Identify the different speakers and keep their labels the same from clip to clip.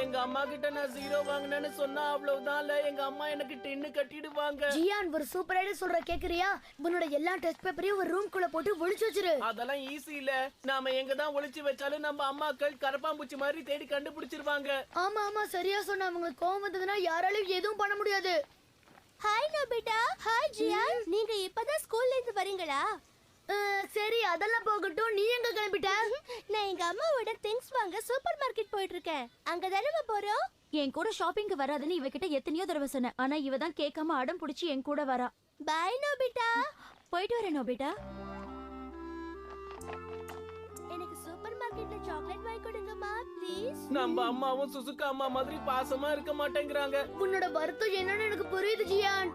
Speaker 1: எங்க அம்மா கிட்ட நான் 0 வாங்கினேன்னு சொன்னா அவ்வளவுதான். எங்க அம்மா எனக்கு 10 கட்டிடுவாங்க.
Speaker 2: ஜியான், ஒரு சூப்பர் ஐடியா சொல்ற கேக்குறியா? உன்னோட எல்லா டெஸ்ட் பேப்பரையும் ஒரு ரூம் குள்ள போட்டு ஒளிச்சு வச்சிரு.
Speaker 1: அதெல்லாம் ஈஸி இல்ல. நாம எங்க தான் ஒளிச்சு வச்சாலும் நம்ம அம்மாக்கள் கரப்பாம்பூச்சி மாதிரி தேடி கண்டுபிடிச்சிருவாங்க.
Speaker 2: ஆமா ஆமா, சரியா சொன்ன. உங்களுக்கு கோவம் வந்ததுன்னா யாராலையும் எதுவும் பண்ண முடியாது.
Speaker 3: Hi Nobita. ஹாய் ஜியான். நீங்க இப்பதான் ஸ்கூல்ல இருந்து வரீங்களா?
Speaker 2: சரி, அதெல்லாம் போகட்டும். நீ எங்க கிளம்பிட்ட?
Speaker 3: நான் எங்க அம்மாவோட திங்ஸ் வாங்க சூப்பர் மார்க்கெட் போயிட்டு இருக்கேன். அங்க தானே போறோம்.
Speaker 4: என் கூட ஷாப்பிங்க்கு வராதுன்னு இவகிட்ட எத்தனையோ தடவை சொன்னேன். ஆனா இவ தான் கேட்காம அடம் பிடிச்சி என் கூட வரா.
Speaker 3: பாய் நோபிட்டா.
Speaker 4: போயிட்டு வரேன் நோபிட்டா.
Speaker 3: எனக்கு சூப்பர் மார்க்கெட்ல சாக்லேட் வாங்கி கொடுங்கம்மா ப்ளீஸ்.
Speaker 1: நம்ம அம்மாவும் சுசுகா அம்மா மாதிரி பாசமா இருக்க மாட்டேங்கிறாங்க.
Speaker 2: உன்னோட வருத்தம் என்னன்னு எனக்கு புரியுது ஜியான்.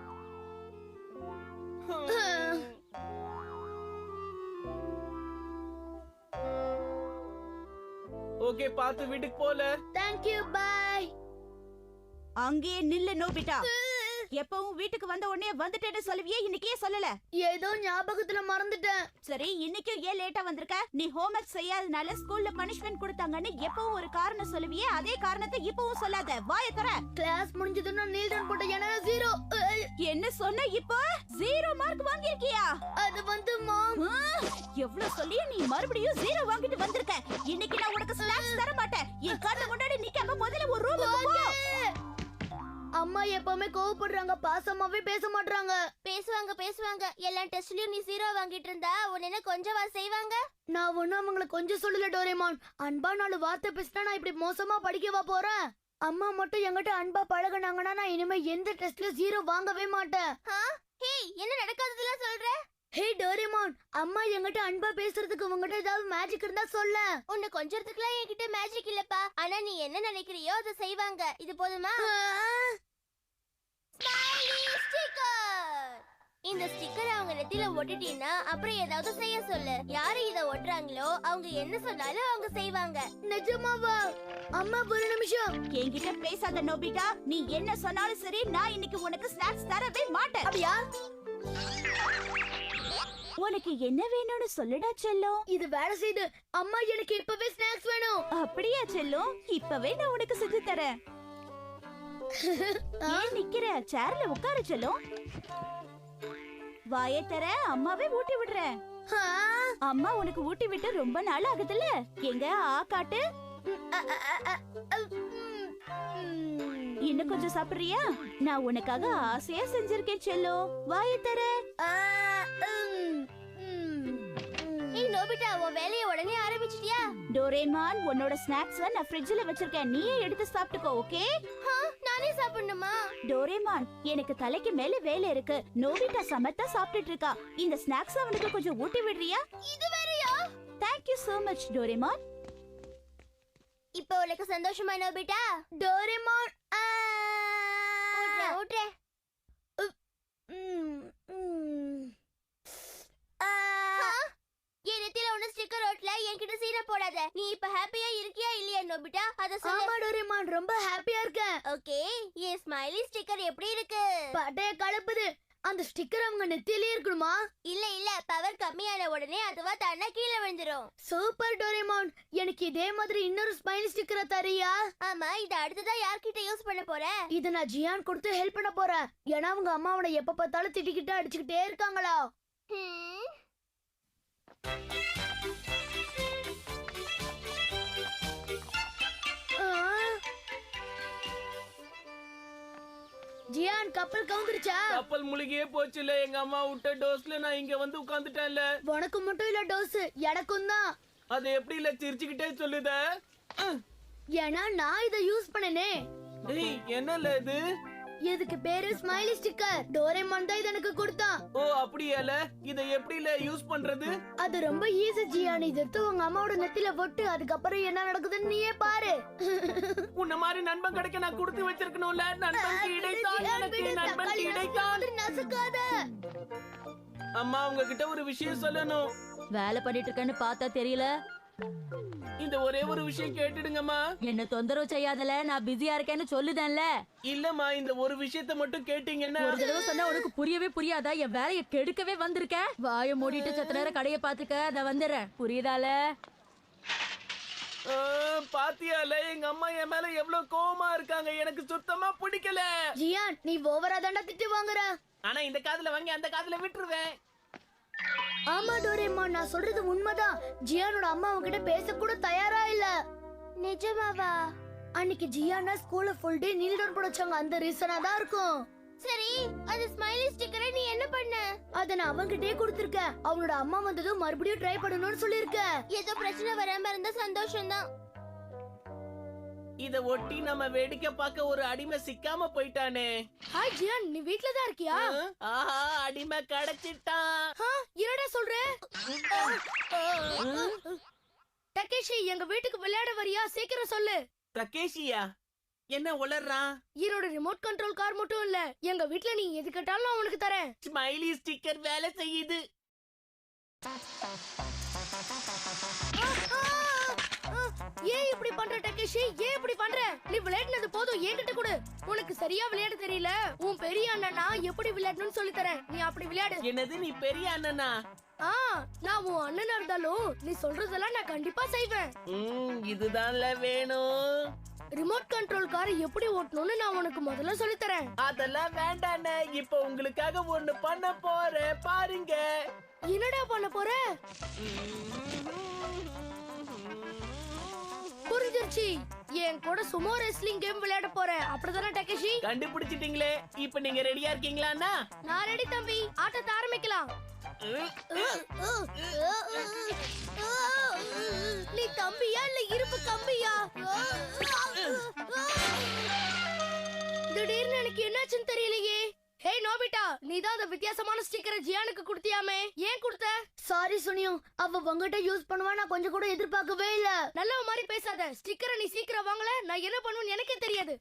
Speaker 1: ஓகே, பாத்து வீட்டுக்கு போல.
Speaker 2: Thank you, bye.
Speaker 5: அங்கேயே நில்லு நோபிட்டா. எப்பவும் வீட்டுக்கு வந்த உடனே வந்துட்டேன்னு சொல்லுவியே, இன்னைக்கே சொல்லல.
Speaker 2: ஏதோ ஞாபகத்துல மறந்துட்டேன்.
Speaker 5: சரி, இன்னைக்கும் ஏன் லேட்டா வந்திருக்க? நீ ஹோம்வொர்க் செய்யாதனால ஸ்கூல்ல பனிஷ்மெண்ட் கொடுத்தாங்கன்னு எப்பவும் ஒரு காரணம் சொல்லுவியே, அதே காரணத்தை இப்பவும் சொல்லாத. வாயை தர.
Speaker 2: கிளாஸ் முடிஞ்சதுன்னா நீல் தான் போட்ட ஏன்னா 0.
Speaker 5: என்ன சொன்ன? இப்போ 0 மார்க் வாங்கிருக்கியா?
Speaker 2: அது வந்து மாம்,
Speaker 5: எவ்வளவு சொல்லி நீ மறுபடியும் 0 வாங்கிட்டு வந்திருக்க. இன்னைக்கு நான் உனக்கு ஸ்நாக்ஸ் தர மாட்டேன். என் கண்ணு முன்னாடி நிக்காம முதல்ல ஒரு ரூமுக்கு போ.
Speaker 2: அம்மா எப்பவுமே கோவப்படுறாங்க, பாசமாவே பேச மாட்டாங்க.
Speaker 3: பேசுவாங்க. எல்லா டெஸ்ட்லயும் நீ 0 வாங்கிட்டு இருந்தா உன்ன கொஞ்சமா செய்வாங்க.
Speaker 2: நான் ஒண்ணும் அவங்கள கொஞ்சம் சொல்லல டோரேமான். அன்பா 4 வார்த்தை பேசினா நான் இப்படி மோசமா படிக்கவா போறேன்? அம்மா மட்டும் என்கிட்ட அன்பா பழகுனாங்கன்னா நான் இனிமே எந்த டெஸ்ட்லயும் 0 வாங்கவே மாட்டேன்.
Speaker 3: ஹே, என்ன நடக்காததெல்லாம் சொல்ற?
Speaker 2: ஹே டோரேமான், அம்மா என்கிட்ட அன்பா பேசுறதுக்கு உங்ககிட்ட ஏதாவது மேஜிக் இருந்தா சொல்ல.
Speaker 3: உன்னை கொஞ்சறதுக்குலாம் என்கிட்ட மேஜிக் இல்லப்பா. ஆனா நீ என்ன நினைக்கிறியோ அதை செய்வாங்க. இது போதுமா? Smiley sticker. இந்த ஸ்டிக்கரை அவங்க நெத்தில ஒட்டிட்டீன்னா அப்புறம் ஏதாவது செய்ய சொல்லு. யாரு இத ஒட்டுறாங்களோ அவங்க என்ன சொன்னாலும் அவங்க செய்வாங்க.
Speaker 2: நிஜமாவா? அம்மா ஒரு நிமிஷம்.
Speaker 5: என்கிட்ட பேசாத நோபிட்டா. நீ என்ன சொன்னாலும் சரி, நான் இன்னைக்கு உனக்கு ஸ்நாக்ஸ் தரவே மாட்டேன்.
Speaker 2: அப்படியா?
Speaker 5: உனக்கு என்ன வேணும்னு சொல்லுடா செல்லம்.
Speaker 2: இது வேலை செய்து. அம்மா எனக்கு இப்பவே ஸ்நாக்ஸ் வேணும்.
Speaker 5: அப்படியா செல்லம்? இப்பவே நான் உனக்கு செஞ்சு தரேன். ஏன் நிக்கிற? சேர்ல உட்காரு செல்லம். வாயை தர, அம்மாவே ஊட்டி விடுறேன். அம்மா உனக்கு ஊட்டி விட்டு ரொம்ப நாள் ஆகுதுல்ல. எங்க ஆ காட்டு. இன்னும் கொஞ்சம் சாப்பிடுறியா? நான் உனக்காக ஆசையா செஞ்சிருக்கேன் செல்லம். வாயை தர.
Speaker 3: ஏய் நோபிட்டா, உன் வேலையை உடனே ஆரம்பிச்சிட்டியா?
Speaker 5: டோரேமான், உன்னோட ஸ்நாக்ஸ் நான் ஃப்ரிட்ஜ்ல வச்சிருக்கேன். நீயே எடுத்து சாப்பிட்டுக்கோ. ஓகே?
Speaker 3: நானே சாப்பிடணுமா?
Speaker 5: டோரேமான், எனக்கு தலைக்கு மேல வேலை இருக்கு. நோபிட்டா சமத்தா சாப்பிட்டுட்டு இருக்கா. இந்த ஸ்நாக்ஸ் அவனுக்கு கொஞ்சம் ஊட்டி விடுறியா?
Speaker 3: இது வேறயா?
Speaker 5: Thank you so much Doraemon.
Speaker 3: இப்போ உனக்கு சந்தோஷமா நோபிட்டா?
Speaker 2: டோரேமான்,
Speaker 3: ஊட்றே. என் நெத்தில ஒண்ணு ஸ்டிக்கர் ஓட்டல. என்கிட்ட சீனை போடாத. நீ இப்ப ஹாப்பியா இருக்கியா இல்லையா நோபிட்டா? அத சொல்லு.
Speaker 2: ஆமா டோரேமான், ரொம்ப ஹாப்பியா இருக்கேன்.
Speaker 3: ஓகே, என் ஸ்மைலி ஸ்டிக்கர் எப்படி இருக்கு?
Speaker 2: பட்டைய கலப்புது. அந்த ஸ்டிக்கர் அவங்க நெத்தியிலே இருக்கணுமா?
Speaker 3: இல்ல, பவர் கம்மியான உடனே அதுவா தானா கீழே விழுந்துரும்.
Speaker 2: சூப்பர் டோரேமான், எனக்கு இதே மாதிரி இன்னொரு ஸ்மைலி ஸ்டிக்கரை தரியா?
Speaker 3: ஆமா, இது அடுத்ததா யார்கிட்ட யூஸ் பண்ண போற?
Speaker 2: இது நான் ஜியான் கொடுத்து ஹெல்ப் பண்ண போறேன். ஏன்னா அவங்க அம்மாவோட எப்ப பார்த்தாலும் திட்டிக்கிட்டு அடிச்சுக்கிட்டே இருக்காங்களா. ஜியான், கப்பல் கவுந்துருச்சா?
Speaker 1: கப்பல் முழுகியே போச்சுல. எங்க அம்மா விட்ட டோஸ்ல நான் இங்க வந்து உட்கார்ந்துட்டேன்ல.
Speaker 2: உனக்கு மட்டும் இல்ல டோஸ், எனக்கும் தான்.
Speaker 1: அது எப்படி இல்ல சிரிச்சுக்கிட்டே சொல்லுத?
Speaker 2: ஏன்னா நான் இத யூஸ் பண்ணனே.
Speaker 1: டேய், என்னல இது?
Speaker 2: இதுக்கு பேரு ஸ்மைலி ஸ்டிக்கர். டோரேமான் தான் இத எனக்கு கொடுத்தான்.
Speaker 1: ஓ அப்படியால? இத எப்படில யூஸ் பண்றது?
Speaker 2: அது ரொம்ப ஈஸி ஜியான். இத எடுத்து உங்க அம்மாவோட நெத்தில ஒட்டு. அதுக்கப்புறம் என்ன நடக்குதுன்னு நீயே பாரு.
Speaker 1: உன்ன மாதிரி நண்பன் கிடைக்க நான் கொடுத்து வச்சிருக்கணும்ல. நண்பன் கிடைத்தான் எனக்கு, நண்பன் கிடைத்தான்.
Speaker 2: நசுக்காத.
Speaker 1: அம்மா உங்ககிட்ட ஒரு விஷயம் சொல்லணும்.
Speaker 4: வேலை பண்ணிட்டு இருக்கேன்னு பார்த்தா தெரியல.
Speaker 1: இந்த ஒரே ஒரு விஷயம் கேட்டுடுங்கம்மா.
Speaker 4: என்ன தொந்தரவு செய்யாதல, நான் பிஸியா இருக்கேன்னு சொல்லுதேன்ல.
Speaker 1: இல்லம்மா, இந்த ஒரு விஷயத்த மட்டும் கேட்டீங்கன்னா.
Speaker 4: ஒரு தடவை சொன்னா உனக்கு புரியவே புரியாதா? என் வேலையை கெடுக்கவே வந்திருக்க. வாயை மூடிட்டு சத்த நேரம் கடையை பாத்துக்க, அத வந்துடுறேன். புரியுதால?
Speaker 1: பாத்தியால எங்க அம்மா என் மேல எவ்வளவு கோவமா இருக்காங்க. எனக்கு சுத்தமா பிடிக்கல.
Speaker 2: ஜியான், நீ ஓவரா தாண்டா திட்டு வாங்குற.
Speaker 1: ஆனா இந்த காதுல வாங்கி அந்த காதுல விட்டுருவேன்.
Speaker 2: ஆமா டோரேமான், நான் சொல்றது உண்மைதான். ஜியானோட அம்மா உன்கிட்ட பேச கூட தயாரா இல்ல.
Speaker 3: நிஜமாவா?
Speaker 2: அன்னைக்கு ஜியானா ஸ்கூல்ல ஃபுல் டே நீல் டவுன் போட வச்சாங்க. அந்த ரீசனா தான் இருக்கும்.
Speaker 3: சரி, அந்த ஸ்மைலி ஸ்டிக்கரை நீ என்ன பண்ண?
Speaker 2: அத நான் அவன்கிட்டயே கொடுத்திருக்கேன். அவனோட அம்மா வந்ததும் மறுபடியும் ட்ரை பண்ணணும்னு சொல்லிருக்கேன்.
Speaker 3: ஏதோ பிரச்சனை வராம இருந்தா சந்தோஷம்தான்.
Speaker 1: இத ஒட்டி நம்ம வேடிக்கை பார்க்க ஒரு அடிமை சிக்காம போயிட்டானே.
Speaker 2: ஹாய் ஜியான், நீ வீட்ல தான் இருக்கியா?
Speaker 1: ஆஹா, அடிமை கிடைச்சிட்டான்.
Speaker 2: என்னடா சொல்ற? டகேஷி, எங்க வீட்டுக்கு விளையாட வரியா? சீக்கிரம் சொல்லு.
Speaker 1: தகேஷியா? என்ன உளறான்?
Speaker 2: என்னோட ரிமோட் கண்ட்ரோல் கார் மட்டும் இல்ல, எங்க வீட்ல நீ எது கேட்டாலும் நான் உனக்கு தரேன்.
Speaker 1: ஸ்மைலி ஸ்டிக்கர் வேலை செய்யுது.
Speaker 2: ஏன் இப்படி பண்ற டகேஷி? ஏன் இப்படி பண்ற? நீ விளையாடுனது போதும், என்கிட்ட கொடு. உனக்கு சரியா விளையாட தெரியல. உன் பெரிய அண்ணனா எப்படி விளையாடணும்னு சொல்லி தரேன். நீ அப்படி விளையாடு.
Speaker 1: என்னது, நீ பெரிய அண்ணனா?
Speaker 2: நான் உன் அண்ணனா இருந்தாலும் நீ சொல்றதெல்லாம் நான் கண்டிப்பா செய்வேன்.
Speaker 1: இதுதான்ல வேணும்.
Speaker 2: ரிமோட் கண்ட்ரோல் காரை எப்படி ஓட்டணும்னு நான் உனக்கு முதல்ல சொல்லி தரேன்.
Speaker 1: அதெல்லாம் வேண்டானே, இப்ப உங்களுக்காக ஒண்ணு பண்ண போறேன், பாருங்க.
Speaker 2: என்னடா பண்ண போற? புரிஞ்சிருச்சு. என் கூட சுமோ ரெஸ்லிங் கேம் விளையாட போறேன். அப்படிதானே டகேஷி?
Speaker 1: கண்டுபிடிச்சிட்டீங்களே. இப்ப நீங்க ரெடியா இருக்கீங்களாண்ணா?
Speaker 2: நான் ரெடி தம்பி. ஆட்டத்தை ஆரம்பிக்கலாம். நீ தம்பியா இல்ல இருப்பு கம்பியா? திடீர்னு எனக்கு என்னாச்சுன்னு தெரியலையே. ஹே நோபிட்டா, நீ தான் அந்த வித்தியாசமான ஸ்டிக்கரை ஜியானுக்கு கொடுத்தியாமே, ஏன் கொடுத்த? சாரி சுனியோ, அவ உங்ககிட்ட யூஸ் பண்ணுவா நான் கொஞ்சம் கூட எதிர்பார்க்கவே இல்ல. நல்ல மாதிரி பேசாத. ஸ்டிக்கரை நீ சீக்கிரம் வாங்கல, நான் என்ன பண்ணுவேன்னு எனக்கே தெரியாது.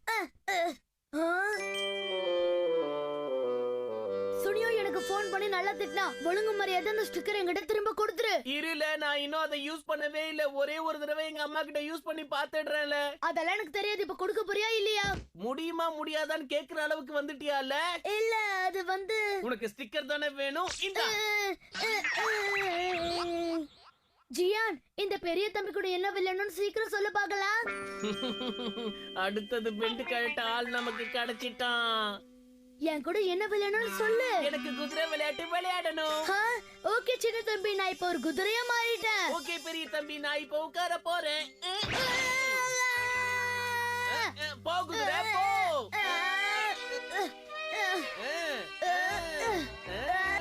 Speaker 2: சுனியோ எனக்கு போன் பண்ணி நல்லா திட்டினா. ஒழுங்கு மரியாதை அந்த ஸ்டிக்கர் என்கிட்ட திரும்ப கொடுத்துரு.
Speaker 1: இருல, நான் இன்னும் அதை யூஸ் பண்ணவே இல்ல. ஒரே ஒரு தடவை எங்க அம்மா கிட்ட யூஸ் பண்ணி பாத்துடுறேன்ல.
Speaker 2: அதெல்லாம் எனக்கு தெரியாது. இப்ப கொடுக்க போறியா இல்லையா?
Speaker 1: முடியுமா முடியாதான்னு கேக்குற அளவுக்கு வந்துட்டியால?
Speaker 2: இல்ல, அது வந்து
Speaker 1: உனக்கு ஸ்டிக்கர் தானே வேணும். இந்த
Speaker 2: ஜியான், இந்த பெரிய தம்பி கூட என்ன விளையாடணும்னு சீக்கிரம் சொல்ல பாக்கலாம்.
Speaker 1: அடுத்தது பெண்டு கழட்ட ஆள் நமக்கு கிடைச்சிட்டான்.
Speaker 2: என் கூட என்ன விளையாடணும்னு சொல்லு.
Speaker 1: எனக்கு குதிரை விளையாட்டு விளையாடணும்.
Speaker 2: ஓகே சின்ன தம்பி, நான் இப்ப ஒரு குதிரையா மாறிட்டேன்.
Speaker 1: ஓகே பெரிய தம்பி, நான் இப்ப உட்கார போறேன். போ குதிரை போ.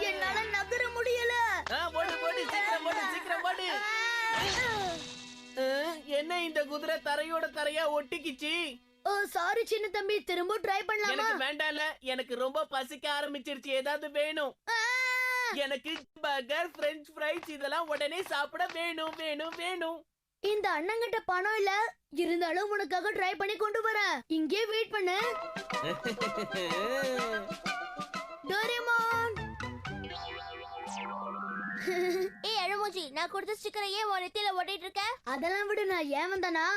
Speaker 2: என்னால நகர முடியல.
Speaker 1: போடு போடு, சீக்கிரம் போடு, சீக்கிரம் போடு. என்ன இந்த குதிரை தரையோட தரையா ஒட்டிக்கிச்சு?
Speaker 2: ஓ சாரி சின்ன தம்பி, திரும்ப ட்ரை பண்ணலாமா?
Speaker 1: எனக்கு வேண்டாம்ல, எனக்கு ரொம்ப பசிக்க ஆரம்பிச்சிருச்சு. ஏதாவது வேணும். எனக்கு பர்கர், பிரெஞ்ச் ஃப்ரைஸ் இதெல்லாம் உடனே சாப்பிட வேணும் வேணும் வேணும்.
Speaker 2: இந்த அண்ணங்கிட்ட பணம் இல்ல, இருந்தாலும் உனக்காக ட்ரை பண்ணி கொண்டு வரேன். இங்கே வெயிட் பண்ணு. டோரேமான்.
Speaker 3: ஏய் அழுமூஞ்சி, நான் கொடுத்த ஸ்டிக்கரை ஏன் உன் நெத்தியில ஒட்டிட்டு இருக்க?
Speaker 2: அதெல்லாம் விடு, நான் ஏன் வந்தானா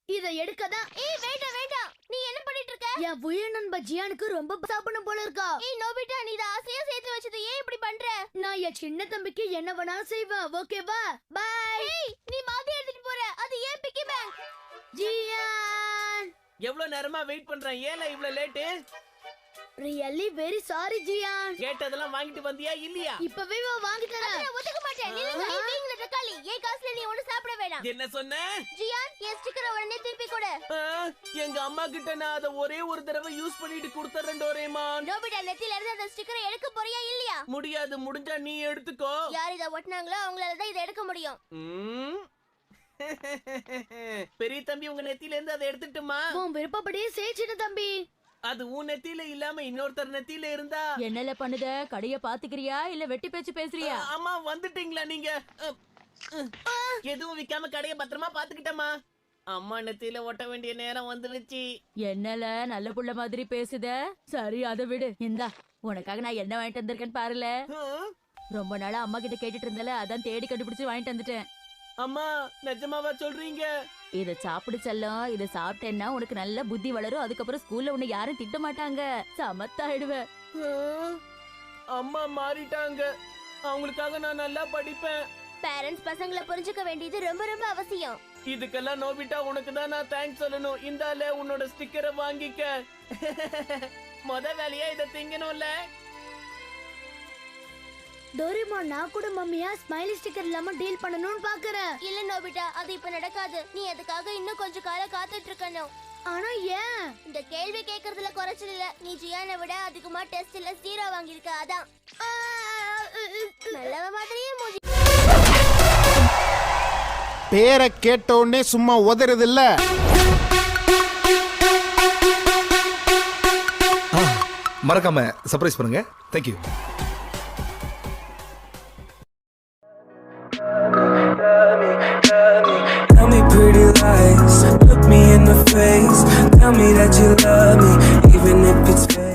Speaker 2: இத எடுக்கதான்.
Speaker 3: ஏய் வேண்டாம் வேண்டாம், நீ என்ன பண்ணிட்டு இருக்க?
Speaker 2: என் உயிர் நண்ப ஜியானுக்கு ரொம்ப சாப்பிடணும் போல இருக்கா.
Speaker 3: ஏய் நோபிட்டா, நீ இத ஆசையா சேர்த்து வச்சது ஏன் இப்படி பண்ற?
Speaker 2: நான் என் சின்ன தம்பிக்கு என்ன வேணாலும் செய்வேன். ஓகேவா? பை.
Speaker 3: ஏய் நீ மாதிரி எடுத்துட்டு போற, அது ஏன் பிக்கி பேங்க்?
Speaker 2: ஜியான்,
Speaker 1: எவ்வளவு நேரமா வெயிட் பண்றேன். ஏல இவ்வளவு லேட்டு?
Speaker 2: ரியலி வெரி சாரி ஜியான்.
Speaker 1: கேட்டதெல்லாம் வாங்கிட்டு வந்தியா இல்லையா?
Speaker 2: இப்பவே வாங்கி தரேன்.
Speaker 3: நான் ஒத்துக்க மாட்டேன். நில்லுங்க. ஏய் வீங்கல தக்காளி, ஏன் காசுல நீ ஒண்ணு சாப்பிட வேணாம்.
Speaker 1: என்ன சொன்ன?
Speaker 3: ஜியான், என் ஸ்டிக்கரை உடனே திருப்பி கொடு.
Speaker 1: எங்க அம்மா கிட்ட நான் அதை ஒரே ஒரு தடவை யூஸ் பண்ணிட்டு கொடுத்துறேன் டோரேமான்.
Speaker 3: நோபிட்டா, நெத்தியில இருந்து அந்த ஸ்டிக்கரை எடுக்க போறியா இல்லையா?
Speaker 1: முடியாது, முடிஞ்சா நீ எடுத்துக்கோ.
Speaker 3: யார் இத ஒட்டினாங்களோ அவங்களால தான் இதை எடுக்க முடியும்.
Speaker 1: பெரிய தம்பி, உங்க நெத்தியில இருந்து அதை எடுத்துட்டுமா?
Speaker 2: உன் விருப்பப்படியே செய் சின்ன தம்பி.
Speaker 1: அது உன் நெத்தியில இல்லாம இன்னொருத்தர் நெத்தியில இருந்தா
Speaker 4: என்னல பண்ணுத? கடைய பாத்துக்கிறியா இல்ல வெட்டி பேச்சு பேசுறியா?
Speaker 1: அம்மா வந்துட்டீங்களா நீங்க? எதுவும் விக்காம கடைய பத்திரமா பாத்துக்கிட்டமா? அம்மா நெத்தியில ஒட்ட வேண்டிய நேரம் வந்துருச்சு.
Speaker 4: என்னல நல்ல புள்ள மாதிரி பேசுத? சரி அதை விடு. இந்தா உனக்காக நான் என்ன வாங்கிட்டு வந்திருக்கேன்னு பாருல. ரொம்ப நாளா அம்மா கிட்ட கேட்டுட்டு இருந்தல, அதான் தேடி கண்டுபிடிச்சு வாங்கிட்டு வந்துட்டேன்.
Speaker 1: அம்மா நிஜமாவா சொல்றீங்க?
Speaker 4: இத சாப்பிடு செல்லம். இத சாப்பிட்டேன்னா உனக்கு நல்ல புத்தி வளரும். அதுக்கப்புறம் ஸ்கூல்ல உன்னை யாரும் திட்ட மாட்டாங்க. சமத்தாயிடுவ.
Speaker 1: அம்மா மாறிட்டாங்க. அவங்களுக்காக நான் நல்லா படிப்பேன்.
Speaker 3: பேரண்ட்ஸ் பசங்களை புரிஞ்சுக்க வேண்டியது ரொம்ப ரொம்ப அவசியம்.
Speaker 1: இதுக்கெல்லாம் நோபிட்டா உனக்கு தான் நான் தேங்க்ஸ் சொல்லணும். இந்தால உன்னோட ஸ்டிக்கரை வாங்கிக்க. முத வேலையா இத திங்கணும்ல.
Speaker 2: டோரிமான், நான் கூட மம்மியா ஸ்மைலி ஸ்டிக்கர் இல்லாம டீல் பண்ணணும்னு பாக்குறேன்.
Speaker 3: இல்ல நோபிட்டா, அது இப்ப நடக்காது. நீ அதுக்காக இன்னும் கொஞ்ச காலம் காத்துட்டு இருக்கணும்.
Speaker 2: ஆனா ஏன்?
Speaker 3: இந்த கேள்வி கேக்குறதுல குறைச்சல் இல்ல. நீ ஜியானை விட அதிகமா டெஸ்ட்ல 0 வாங்கியிருக்க, அதான். நல்லவ மாதிரியே மூஞ்சி.
Speaker 6: பேரை கேட்டோடனே சும்மா உதறது இல்ல.
Speaker 7: மறக்காம சர்ப்ரைஸ் பண்ணுங்க. Thank you.
Speaker 8: Tell me pretty lies, look me in the face. Tell me that you love me, even if it's fake.